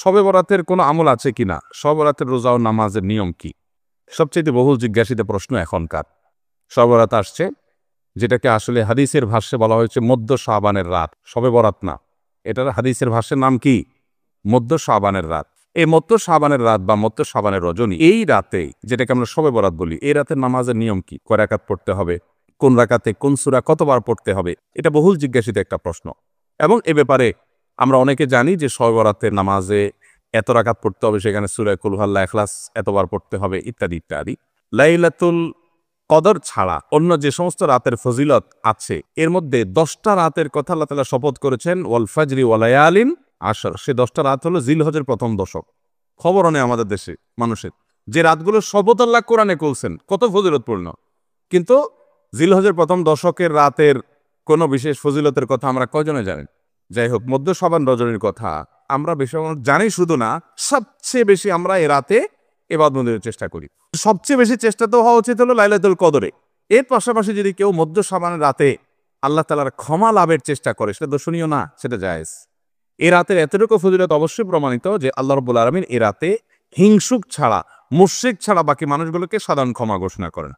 শবে বরাতের কোনো আমল আছে কিনা, শবে বরাতের রোজা ও নামাজের নিয়ম কি? সবচেয়ে বহুল জিজ্ঞাসিত প্রশ্ন এখনকার। শবে বরাত আসছে, যেটাকে আসলে হাদিসের ভাষ্যে বলা হয়েছে মধ্য শাবানের রাত, শবে বরাত না। এটার হাদিসের ভাষ্যের নাম কি? মধ্য শাবানের রাত। এই মধ্য শাবানের রাত বা মধ্য শাবানের রজনী, এই রাতে যেটাকে আমরা শবে বরাত বলি, এই রাতের নামাজের নিয়ম কি? কয় রাকাত পড়তে হবে, কোন রাকাতে কোন সূরা কতবার পড়তে হবে, এটা বহুল জিজ্ঞাসিত একটা প্রশ্ন। এবং এ ব্যাপারে আমরা অনেকে জানি যে শবে বরাতের নামাজে এত রাকাত পড়তে হবে, সেখানে সূরা কুল হুয়াল্লাহ, ইখলাস এতবার পড়তে হবে, ইত্যাদি ইত্যাদি। লাইলাতুল কদর ছাড়া অন্য যে সমস্ত রাতের ফজিলত আছে, এর মধ্যে 10টা রাতের কথা আল্লাহ তাআলা শপথ করেছেন, ওয়াল ফাজরি ওয়া লায়ালিন আশর। সে 10টা রাত হলো জিলহজের প্রথম দশক। খবরও নেই আমাদের দেশে মানুষের, যে রাতগুলো শপথ আল্লাহ কোরআনে করছেন, কত ফজিলতপূর্ণ। কিন্তু জিলহজের প্রথম দশকের রাতের কোনো বিশেষ ফজিলতের কথা আমরা কয়জনে জানেন? যাই হোক, মধ্য শাবান রজনীর কথা আমরা বেশি জানি শুধু না, সবচেয়ে বেশি আমরা এ রাতে ইবাদতের চেষ্টা করি। সবচেয়ে বেশি চেষ্টা তো হওয়া উচিত হলো লাইলাতুল কদরে। এর পাশাপাশি যদি কেউ মধ্য শাবানের রাতে আল্লাহ তাআলার ক্ষমা লাভের চেষ্টা করে, সেটা দর্শনীয় না, সেটা জায়েজ। এ রাতের এতটুকু ফজিলত অবশ্যই প্রমাণিত যে আল্লাহ রাব্বুল আলামিন এ রাতে হিংসুক ছাড়া, মুশরিক ছাড়া বাকি মানুষগুলোকে সাধারণ ক্ষমা ঘোষণা করেন।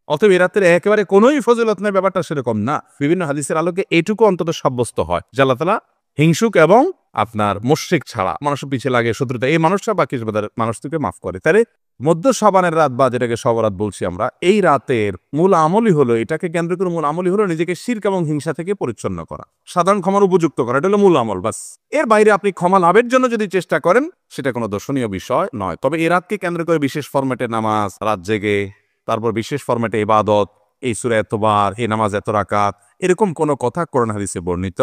অতএব এ রাতের একেবারে কোনোই ফজিলত নেই, ব্যাপারটা সেরকম না। বিভিন্ন হাদিসের আলোকে এটুকু অন্তত সাব্যস্ত হয় যে আল্লাহ তাআলা হিংসুক এবং আপনার মুশরিক ছাড়া, মানুষের পিছিয়ে লাগে শত্রুতা, এই মানুষরা বাকি মানুষকে মাফ করে। তাহলে মধ্য শাবানের রাত বা যেটাকে শবে বরাত বলছি আমরা, এই রাতের মূল আমলই হলো, এটাকে কেন্দ্র করে মূল আমলই হলো নিজেকে শিরক এবং হিংসা থেকে পরিচ্ছন্ন করা, সাধারণ ক্ষমার উপযুক্ত করা। এটা হলো মূল আমল, বাস। এর বাইরে আপনি ক্ষমা লাভের জন্য যদি চেষ্টা করেন, সেটা কোনো দর্শনীয় বিষয় নয়। তবে এই রাতকে কেন্দ্র করে বিশেষ ফরম্যাটে নামাজ, রাত জেগে, তারপর বিশেষ ফরম্যাটে ইবাদত, এই সূরা এতবার, এই নামাজ এত রাকাত, এরকম কোনো কথা কোরআন হাদিসে বর্ণিত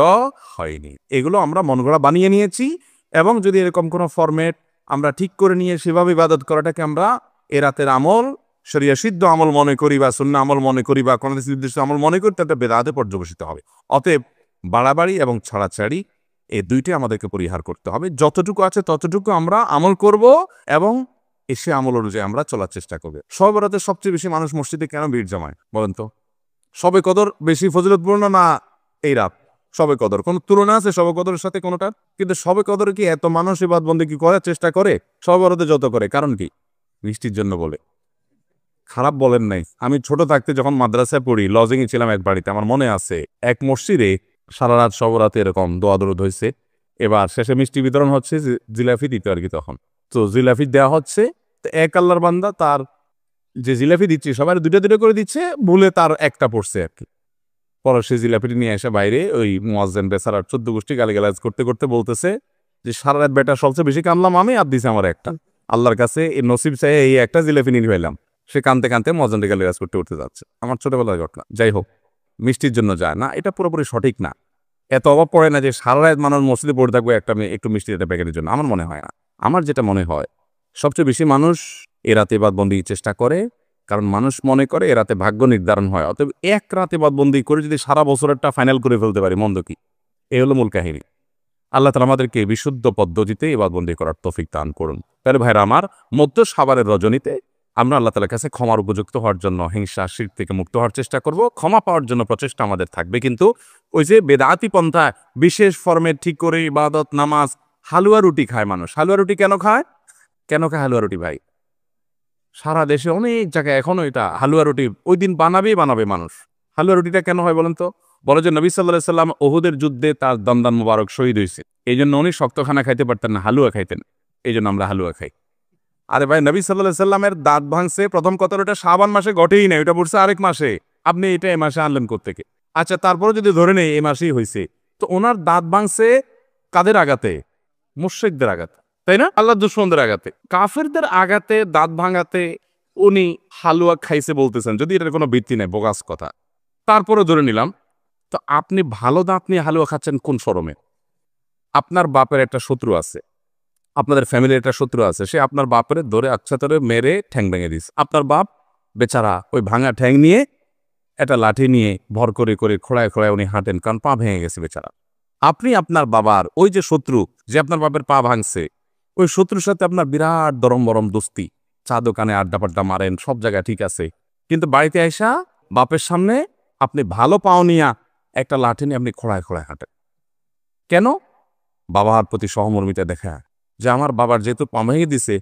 হয়নি। এগুলো আমরা মনগড়া বানিয়ে নিয়েছি। এবং যদি এরকম কোনো ফরম্যাট আমরা ঠিক করে নিয়ে সেভাবে ইবাদত করাটাকে আমরা এ রাতের আমল, শরিয়া সিদ্ধ আমল মনে করি বা সুন্নাহ আমল মনে করি বা কোন নির্দিষ্ট আমল মনে করি, তাতে বেদাতে পর্যবসিত হবে। অতএব বাড়াবাড়ি এবং ছাড়াছাড়ি এই দুইটাই আমাদেরকে পরিহার করতে হবে। যতটুকু আছে ততটুকু আমরা আমল করব এবং এসে আমল অনুযায়ী আমরা চলার চেষ্টা করব। শবে বরাতে সবচেয়ে বেশি মানুষ মসজিদে কেন ভিড় জমায় বলেন তো? শবে কদর বেশি ফজিলতপূর্ণ না এই রাত? শবে কদর কোনো তুলনা আছে শবে কদরের সাথে কোনোটার? কিন্তু শবে কদরে কি এত মানুষ ইবাদত বন্দেগী করার চেষ্টা করে শবে বরাতে যত করে? কারণ কি? বৃষ্টির জন্য বলে। খারাপ বলেন নাই। আমি ছোট থাকতে যখন মাদ্রাসায় পড়ি, লজিংয়ে ছিলাম এক বাড়িতে, আমার মনে আছে এক মসজিদে সারা রাত শবে বরাতে এরকম দোয়া দরুদ হয়েছে। এবার শেষে মিষ্টি বিতরণ হচ্ছে, জিলাপি দিতে আর কি তখন। তো জিলাপি দেওয়া হচ্ছে, তো এক আল্লাহর বান্দা তার যে জিলাপি দিচ্ছে সবাই দুইটা দুটো করে দিচ্ছে, ভুলে তার একটা পড়ছে আর কি। পরে সে জিলাপিটি নিয়ে এসে বাইরে ওই মুয়াজ্জিন বেচারার 14 গোষ্ঠী গালিগালাজ করতে করতে বলতেছে যে সারা রাত বেটা সবচেয়ে বেশি কামলাম আমি, আর দিছে আমার একটা। আল্লাহর কাছে এই নসিব চাই এই একটা জিলাপি নিয়ে ফেলাম। সে কানতে কানতে মুয়াজ্জিনকে গালিগালাজ করতে উঠতে যাচ্ছে। আমার ছোটবেলার ঘটনা। যাই হোক, মিষ্টির জন্য যায় না, এটা পুরোপুরি সঠিক না। এত অভাব পড়ে না যে সারা রাত মানুষ মসজিদে পড়ে থাকবে একটু মিষ্টি একটা প্যাকেটের জন্য। আমার মনে হয় না। আমার যেটা মনে হয়, সবচেয়ে বেশি মানুষ এ রাতে ইবাদতবন্দি চেষ্টা করে, কারণ মানুষ মনে করে এ রাতে ভাগ্য নির্ধারণ হয়। অতএব এক রাতে ইবাদতবন্দি করে যদি সারা বছরেরটা ফাইনাল করে ফেলতে পারি, মন্দ কি? এই হলো মূল কাহিনী। আল্লাহ তাআলা আমাদেরকে বিশুদ্ধ পদ্ধতিতে ইবাদতবন্দি করার তৌফিক দান করুন। তাহলে ভাইরা আমার, মধ্য শাবানের রজনীতে আমরা আল্লাহ তাআলার কাছে ক্ষমার উপযুক্ত হওয়ার জন্য, হিংসা শিরক থেকে মুক্ত হওয়ার চেষ্টা করব। ক্ষমা পাওয়ার জন্য প্রচেষ্টা আমাদের থাকবে। কিন্তু ওই যে বেদাতি পন্থা, বিশেষ ফরম্যাট ঠিক করে ইবাদত, নামাজ, হালুয়া রুটি খায় মানুষ। হালুয়া রুটি কেন খায়? কেন খায় হালুয়া রুটি ভাই? সারা দেশে অনেক জায়গায় এখনো এটা হালুয়া রুটি ওই দিন বানাবে মানুষ। হালুয়া রুটিটা কেন হয় বলেন তো? বলে যে নবী সাল্লাল্লাহু আলাইহি সাল্লাম উহুদের যুদ্ধে তার দমদান মুবারক শহীদ হয়েছে, এই জন্য উনি শক্ত খানা খাইতে পারতেন না, হালুয়া খাইতেন। এই জন্য আমরা হালুয়া খাই। আরে ভাই, নবী সাল্লাল্লাহু আলাইহি সাল্লামের দাঁত ভাঙছে প্রথম কথা, ওটা শাবান মাসে ঘটেই নাই, ওটা পড়ছে আরেক মাসে। আপনি এটা এ মাসে আনলেন কোত্থেকে? আচ্ছা, তারপরে যদি ধরে নেই এই মাসেই হয়েছে, তো ওনার দাঁত ভাঙছে কাদের আঘাতে? মুশরিকদের আঘাতে, তাই না? আল্লাহ দুশমনদের আঘাতে, কাফেরদের আঘাতে, দাঁত ভাঙাতে উনি হালুয়া খাইছে বলতেছেন, যদি এটার কোনো ভিত্তি নেই, বোগাস কথা। তারপরে ধরে নিলাম, তো আপনি ভালো দাঁত নিয়ে হালুয়া খাচ্ছেন কোন শরমে? আপনার বাপের একটা শত্রু আছে, আপনাদের ফ্যামিলির একটা শত্রু আছে, সে আপনার বাপের ধরে আচ্ছা ধরে মেরে ঠ্যাং ভেঙে দিস। আপনার বাপ বেচারা ওই ভাঙা ঠ্যাং নিয়ে একটা লাঠি নিয়ে ভর করে করে খোড়ায় খোড়ায় উনি হাঁটেন, কারণ পা ভেঙে গেছে বেচারা। আপনি আপনার বাবার ওই যে শত্রু, যে আপনার বাপের পা ভাঙছে, ওই শত্রুর সাথে আপনার বিরাট দরম বরম দোস্তি, চা দোকানে আড্ডা পাড্ডা মারেন, সব জায়গায় ঠিক আছে। কিন্তু বাড়িতে আইসা বাপের সামনে আপনি ভালো পাও নিয়া একটা লাঠি নিয়ে আপনি খোড়ায় খোড়ায় হাঁটেন। কেন? বাবার প্রতি সহমর্মিতা দেখা, যে আমার বাবার যেহেতু পা ভেঙে দিছে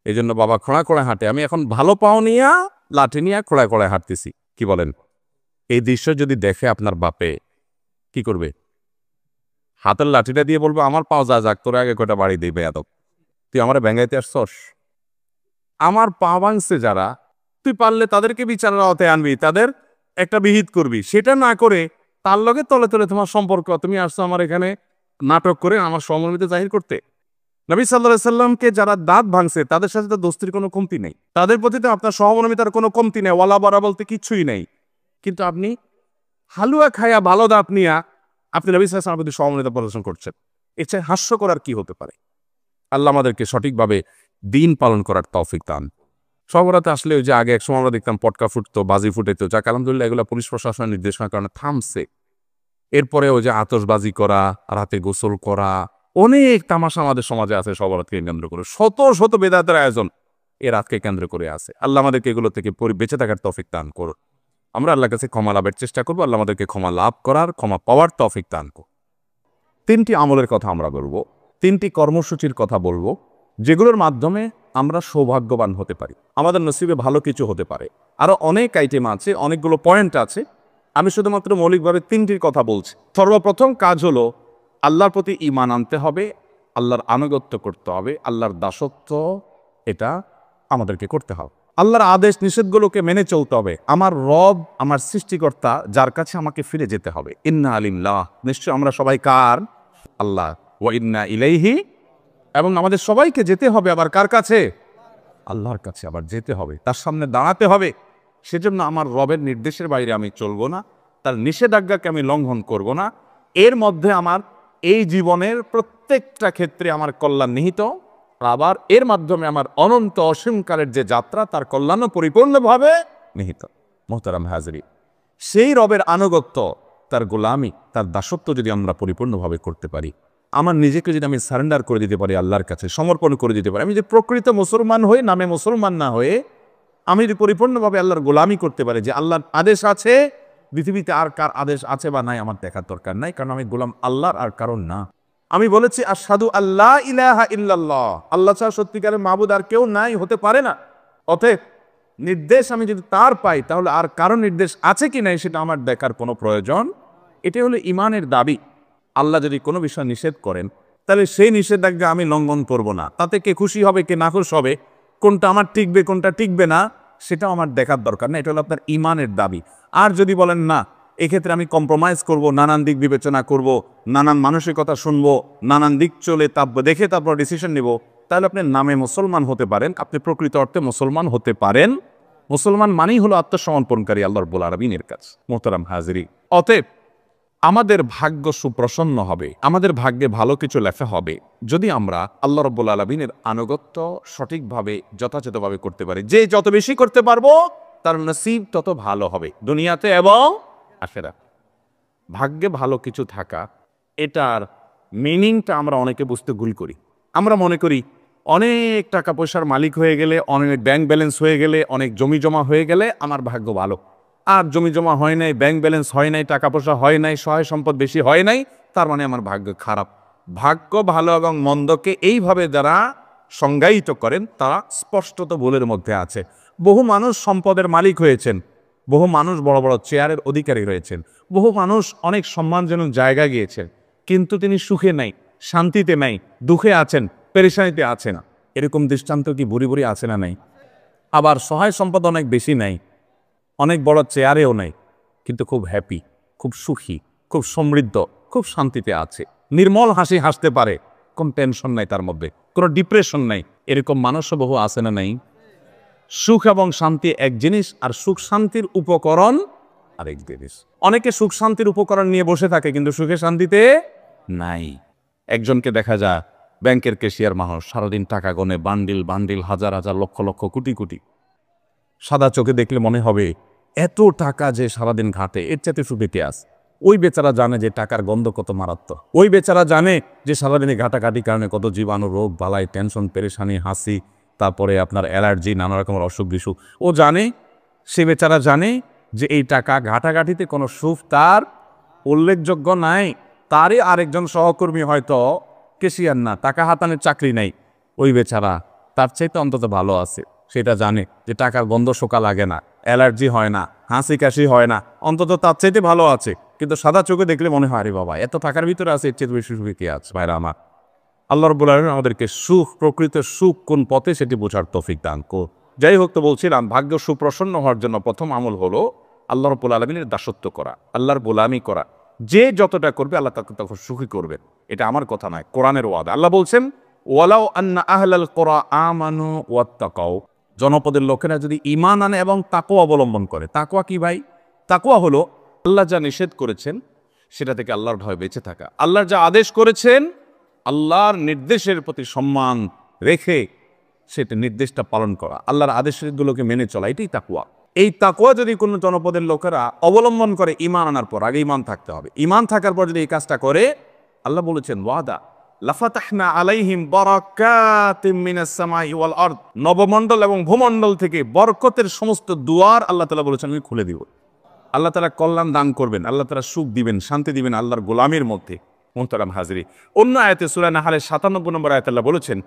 এই জন্য বাবা খোঁড়া খোঁড়া হাঁটে, আমি এখন ভালো পাও নিয়া লাঠি নিয়ে খোঁড়ায় খোঁড়ায় হাঁটতেছি। কি বলেন? এই দৃশ্য যদি দেখে আপনার বাপে কি করবে? হাতের লাঠিটা দিয়ে বলবো আমার পাও যা যাক, তোর আগে কয়টা বাড়ি দিবে এত, তুই আমার ব্যাঙ্গাইতে আসছস? আমার পা ভাঙছে যারা, তুই পারলে তাদেরকে বিচারের আওতায় আনবি, তাদের একটা বিহিত করবি। সেটা না করে তার লগে তলে তলে তোমার সম্পর্ক, তুমি আসছো আমার এখানে নাটক করে আমার সহমর্মিতা জাহির করতে। নবী সাল্লাল্লাহু আলাইহি সাল্লামকে যারা দাঁত ভাঙছে তাদের সাথে তো দোস্তির কোনো কমতি নেই, তাদের প্রতি তো আপনার সহমর্মিতার কোনো কমতি নেই, ওয়ালা বারা বলতে কিচ্ছুই নেই। কিন্তু আপনি হালুয়া খায়া ভালো দাঁত নিয়া আপনি নবী সাল্লাল্লাহু আলাইহি সাল্লামের প্রতি সহমর্মিতা প্রদর্শন করছেন। এর চেয়ে হাস্য করার কি হতে পারে? আল্লাহ আমাদেরকে সঠিকভাবে দিন পালন করার তৌফিক দান। শবরাতে আসলে ওই যে আগে এক সময় আমরা দেখতাম পটকা ফুটতো, বাজি ফুটাইতো, যাক আলহামদুলিল্লাহ এগুলো পুলিশ প্রশাসনের নির্দেশনার কারণে থামছে। এরপরে ওই যে আতশবাজি করা, রাতে গোসল করা, অনেক তামাশা আমাদের সমাজে আছে শবরাতকে কেন্দ্র করে, শত শত বেদাতের আয়োজন এ রাতকে কেন্দ্র করে আছে। আল্লাহ আমাদেরকে এগুলো থেকে বেঁচে থাকার তৌফিক দান করুন। আমরা আল্লাহর কাছে ক্ষমা লাভের চেষ্টা করবো, আল্লাহ আমাদেরকে ক্ষমা লাভ করার, ক্ষমা পাওয়ার তৌফিক দান করুন। 3টি আমলের কথা আমরা বলবো, 3টি কর্মসূচির কথা বলবো, যেগুলোর মাধ্যমে আমরা সৌভাগ্যবান হতে পারি, আমাদের নসিবে ভালো কিছু হতে পারে। আরো অনেক আইটেম আছে, অনেকগুলো পয়েন্ট আছে, আমি শুধুমাত্র মৌলিকভাবে 3টির কথা বলছি। সর্বপ্রথম কাজ হলো আল্লাহর প্রতি ঈমান আনতে হবে, আল্লাহর আনুগত্য করতে হবে, আল্লাহর দাসত্ব এটা আমাদেরকে করতে হবে, আল্লাহর আদেশ নিষেধগুলোকে মেনে চলতে হবে। আমার রব, আমার সৃষ্টিকর্তা, যার কাছে আমাকে ফিরে যেতে হবে। ইন্না লিল্লাহ, নিশ্চয় আমরা সবাই কার? আল্লাহ। ওয়া ইন্না ইলাইহি, এবং আমাদের সবাইকে যেতে হবে আবার কার কাছে? আল্লাহর কাছে আবার যেতে হবে, তার সামনে দাঁড়াতে হবে। সেজন্য আমার রবের নির্দেশের বাইরে আমি চলবো না, তার নিষেধাজ্ঞাকে আমি লঙ্ঘন করব না। এর মধ্যে আমার এই জীবনের প্রত্যেকটা ক্ষেত্রে আমার কল্যাণ নিহিত, আবার এর মাধ্যমে আমার অনন্ত অসীমকালের যে যাত্রা তার কল্যাণও পরিপূর্ণভাবে নিহিত। মোহতারাম হাজরি, সেই রবের আনুগত্য, তার গোলামি, তার দাসত্ব যদি আমরা পরিপূর্ণভাবে করতে পারি, আমার নিজেকে যদি আমি সারেন্ডার করে দিতে পারি, আল্লাহর কাছে সমর্পণ করে দিতে পারি, আমি যে প্রকৃত মুসলমান হয়ে নামে মুসলমান না হয়ে আমি যদি পরিপূর্ণভাবে আল্লাহর গোলামি করতে পারি, যে আল্লাহর আদেশ আছে, পৃথিবীতে আর কার আদেশ আছে বা নাই আমার দেখার দরকার নাই, কারণ আমি গোলাম আল্লাহর আর কারণ না। আমি বলেছি আশহাদু আল্লা ইলাহা ইল্লাল্লাহ, আল্লাহ ছাড়া সত্যিকারের মাবুদ আর কেউ নাই, হতে পারে না। অতএব নির্দেশ আমি যদি তার পাই, তাহলে আর কারো নির্দেশ আছে কি নাই সেটা আমার দেখার কোনো প্রয়োজন। এটাই হলো ইমানের দাবি। আল্লাহ যদি কোনো বিষয় নিষেধ করেন, তাহলে সেই নিষেধাজ্ঞা আমি লঙ্ঘন করব না। তাতে কে খুশি হবে কে নাখুশ হবে, কোনটা আমার টিকবে কোনটা টিকবে না, সেটাও আমার দেখার দরকার না। এটা হলো আপনার ইমানের দাবি। আর যদি বলেন না, এক্ষেত্রে আমি কম্প্রোমাইজ করব, নানান দিক বিবেচনা করব, নানান মানসিকতা শুনবো, নানান দিক চলে দেখে তারপর ডিসিশন নিব, তাহলে আপনি নামে মুসলমান হতে পারেন, আপনি প্রকৃত অর্থে মুসলমান হতে পারেন। মুসলমান মানেই হলো আত্মসমর্পণকারী আল্লাহ রাব্বুল আলামিনের কাছে। মোহতারাম হাজিরি, অতএব আমাদের ভাগ্য সুপ্রসন্ন হবে, আমাদের ভাগ্যে ভালো কিছু লেখা হবে যদি আমরা আল্লাহ রাব্বুল আলামিনের আনুগত্য সঠিকভাবে যথাযথভাবে করতে পারি। যে যত বেশি করতে পারবো তার নসিব তত ভালো হবে দুনিয়াতে এবং আখিরাত। ভাগ্যে ভালো কিছু থাকা, এটার মিনিংটা আমরা অনেকে বুঝতে ভুল করি। আমরা মনে করি অনেক টাকা পয়সার মালিক হয়ে গেলে, অনেক ব্যাংক ব্যালেন্স হয়ে গেলে, অনেক জমি জমা হয়ে গেলে আমার ভাগ্য ভালো। আর জমি জমা হয় নাই, ব্যাংক ব্যালেন্স হয় নাই, টাকা পয়সা হয় নাই, সহায় সম্পদ বেশি হয় নাই, তার মানে আমার ভাগ্য খারাপ। ভাগ্য ভালো এবং মন্দকে এইভাবে যারা সংজ্ঞায়িত করেন তারা স্পষ্টত ভুলের মধ্যে আছে। বহু মানুষ সম্পদের মালিক হয়েছেন, বহু মানুষ বড় বড় চেয়ারের অধিকারী হয়েছেন, বহু মানুষ অনেক সম্মানজনক জায়গায় গিয়েছেন, কিন্তু তিনি সুখে নাই, শান্তিতে নাই, দুঃখে আছেন, পেরেশানিতে আছেন। এরকম দৃষ্টান্ত কি ভুরি ভুরি আছে না নাই? আবার সহায় সম্পদ অনেক বেশি নাই, অনেক বড় চেয়ারেও নাই, কিন্তু খুব হ্যাপি, খুব সুখী, খুব সমৃদ্ধ, খুব শান্তিতে আছে, নির্মল হাসি হাসতে পারে, কোনো টেনশন নাই তার মধ্যে, কোনো ডিপ্রেশন নাই। এরকম মানুষও বহু আছে না নাই? সুখ এবং শান্তি এক জিনিস, আর সুখ শান্তির উপকরণ আরেক জিনিস। অনেকে সুখ শান্তির উপকরণ নিয়ে বসে থাকে কিন্তু সুখে শান্তিতে নাই। একজনকে দেখা যায় ব্যাংকের ক্যাশিয়ার মানুষ, সারাদিন টাকা গনে, বান্ডিল বান্ডিল, হাজার হাজার, লক্ষ লক্ষ, কোটি কোটি। সাদা চোখে দেখলে মনে হবে এত টাকা যে সারাদিন ঘাটে, এর চাইতে সুখে কে আছে? ওই বেচারা জানে যে টাকার গন্ধ কত মারাত্মক, ওই বেচারা জানে যে সারাদিনে ঘাটাঘাটির কারণে কত জীবাণু, রোগ বালাই, টেনশন, পেরেশানি, হাসি, তারপরে আপনার অ্যালার্জি, নানা রকমের অসুখ বিসুখ ও জানে। সে বেচারা জানে যে এই টাকা ঘাটাঘাটিতে কোনো সুখ তার উল্লেখযোগ্য নাই। তারই আরেকজন সহকর্মী হয়তো কেশিয়ার না, টাকা হাতানের চাকরি নাই, ওই বেচারা তার চাইতে অন্তত ভালো আছে, সেটা জানে যে টাকার গন্ধ শোকা লাগে না, অ্যালার্জি হয় না, হাসি কাশি হয় না, অন্তত তার চাইতে ভালো আছে। কিন্তু সাদা চোখে দেখলে মনে হয় আরে বাবা এত টাকার ভিতরে আছে, এর চেয়ে বেশি সুখী কে আছে ভাইরা আমার। আল্লাহ রাব্বুল আলামিন আমাদেরকে সুখ, প্রকৃত সুখ কোন পথে সেটি বোঝার তৌফিক দান করুন। যাই হোক, তো বলছিলাম ভাগ্য সুপ্রসন্ন হওয়ার জন্য প্রথম আমল হলো আল্লাহ রাব্বুল আলামিনের দাসত্ব করা, আল্লাহর গোলামি করা। যে যতটা করবে আল্লাহ তাকে তখন সুখী করবেন। এটা আমার কথা নয়, কোরআনের ওয়াদা। আল্লাহ বলছেন ওয়ালাউ আন্না আহলাল কুরা আমানু ওয়াত্তাকাউ, জনপদের লোকেরা যদি ঈমান আনে এবং তাকওয়া অবলম্বন করে। তাকওয়া কি ভাই? তাকওয়া হলো আল্লাহ যা নিষেধ করেছেন সেটা থেকে আল্লাহর ভয়ে বেঁচে থাকা, আল্লাহর যা আদেশ করেছেন আল্লাহর নির্দেশের প্রতি সম্মান রেখে সেটা নির্দেশটা পালন করা, আল্লাহর আদেশগুলোকে মেনে চলা, এটাই তাকওয়া। এই তাকওয়া যদি কোনো জনপদের লোকেরা অবলম্বন করে ঈমান আনার পর, আগে ঈমান থাকতে হবে, ঈমান থাকার পর যদি এই কাজটা করে, আল্লাহ বলেছেন ওয়াদা লাফাতাহনা আলাইহিম বারাকাতিম মিনাস সামাই ওয়াল আরদ, নবমণ্ডল এবং ভূমণ্ডল থেকে বরকতের সমস্ত দুয়ার আল্লাহ তাআলা বলেছেন আমি খুলে দিব। আল্লাহ তাআলা কল্যাণ দান করবেন, আল্লাহ তাআলা সুখ দিবেন, শান্তি দিবেন আল্লাহর গোলামের মধ্যে। মুহতারাম হাজরি, অন্য আয়াতে সূরা নাহলের 97 নম্বর আয়াতে আল্লাহ বলেছেন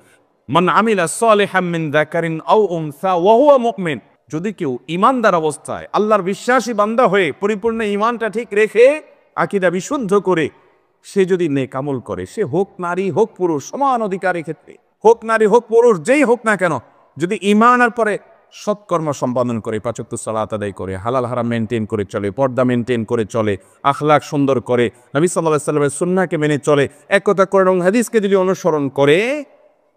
মান আমিলা সালিহাম মিন যাকারিন আও উনসা ওয়া হুয়া মুমিন, যদি কেউ ঈমানদার অবস্থায় আল্লাহর বিশ্বাসী বান্দা হয়ে পরিপূর্ণ ঈমানটা ঠিক রেখে আকীদা বিশুদ্ধ করে সে যদি নেক আমল করে, সে হোক নারী হোক পুরুষ, সমান অধিকারের ক্ষেত্রে হোক নারী হোক পুরুষ, যেই হোক না কেন, যদি ঈমানের পরে সৎকর্ম সম্পাদন করে, 5 ওয়াক্ত সালাত আদায় করে, হালাল হারাম মেনটেন করে চলে, পর্দা মেনটেন করে চলে, আখলাক সুন্দর করে, নবী সাল্লাল্লাহু আলাইহি ওয়াসাল্লামের সুন্নাহকে মেনে চলে, এক কথা করে এবং হাদিসকে যদি অনুসরণ করে,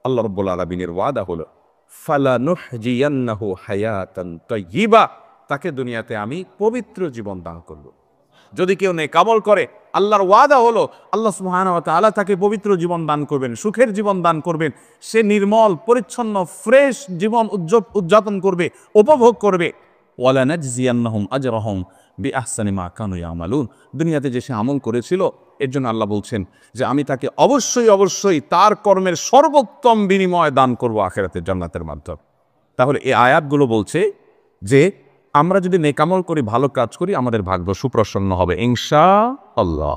আল্লাহ রাব্বুল আলামিনের ওয়াদা হলো ফালানুহজিয়ান্নাহু হায়াতান তাইয়্যিবা, তাকে দুনিয়াতে আমি পবিত্র জীবন দান করব। যদি কেউ নেক আমল করে, আল্লাহর ওয়াদা হলো আল্লাহ সুবহানাহু ওয়া তাআলা তাকে পবিত্র জীবন দান করবেন, সুখের জীবন দান করবেন। সে নির্মল পরিচ্ছন্ন ফ্রেশ জীবন উদযাপন করবে, উপভোগ করবে। ওয়ালা নাজজিয়ান্নাহুম আজরাহুম বিআহসানি মা কানু ইয়ামালুন, দুনিয়াতে যে সে আমল করেছিল এর জন্য আল্লাহ বলছেন যে আমি তাকে অবশ্যই অবশ্যই তার কর্মের সর্বোত্তম বিনিময় দান করব আখিরাতের জান্নাতের মাধ্যমে। তাহলে এই আয়াতগুলো বলছে যে আমরা যদি নেক আমল করি, ভালো কাজ করি, আমাদের ভাগ্য সুপ্রসন্ন হবে ইনশাআল্লাহ।